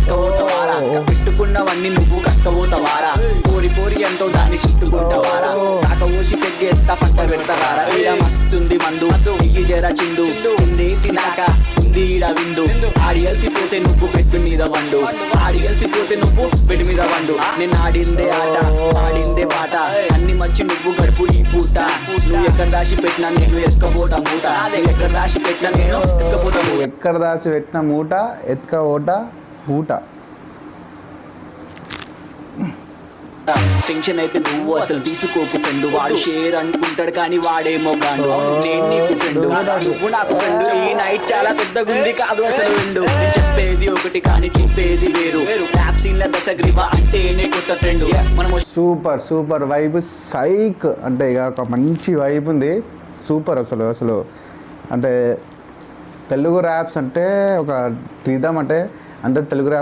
ఎక్కబోతావారా పెట్టుకున్నవన్నీ నువ్వు కక్కబోతావారా పోరి పోరి ఎంతో దాన్ని చుట్టుకుంటావారా సాక ఊసి పెగ్గేస్తా పట్ట పెడతావారా ఈడ మస్తుంది మందు నెయ్యి జర చిందు కిందేసినాక ఉంది ఈడ విందు ఆడి కలిసిపోతే నువ్వు బెడ్ మీద వండు ఆడి కలిసిపోతే నువ్వు బెడ్ మీద వండు నేను ఆడిందే ఆట ఆడిందే పాట అన్ని మంచి నువ్వు గడుపు ఈ పూట నువ్వు ఎక్కడ దాచి పెట్టినా నేను ఎక్కబోతా మూట ఎక్కడ దాచి పెట్టినా నేను ఎక్కపోతా ఎక్కడ దాచి పెట్టిన మూట ఎత్తుకపోట మూట. టెన్షన్ అయితే నువ్వు అసలు తీసుకోకు ఫ్రెండ్ వాడు షేర్ అనుకుంటాడు కానీ వాడేమో గాండు నేను నీకు ఫ్రెండ్ నువ్వు నాకు ఫ్రెండ్ ఈ నైట్ చాలా పెద్దగుంది కాదు అసలు రెండు చెప్పేది ఒకటి కానీ చూపేది వేరు ర్యాప్ సీన్ ల దశగ్రీవ అంటేనే కొత్త ట్రెండ్ మనం సూపర్ సూపర్ వైబ్ సైక్ అంటే ఇక ఒక మంచి వైబ్ ఉంది సూపర్ అసలు అంటే తెలుగు ర్యాప్స్ అంటే ఒక రిథమ్ అంటే తెలుగు ర్యాప్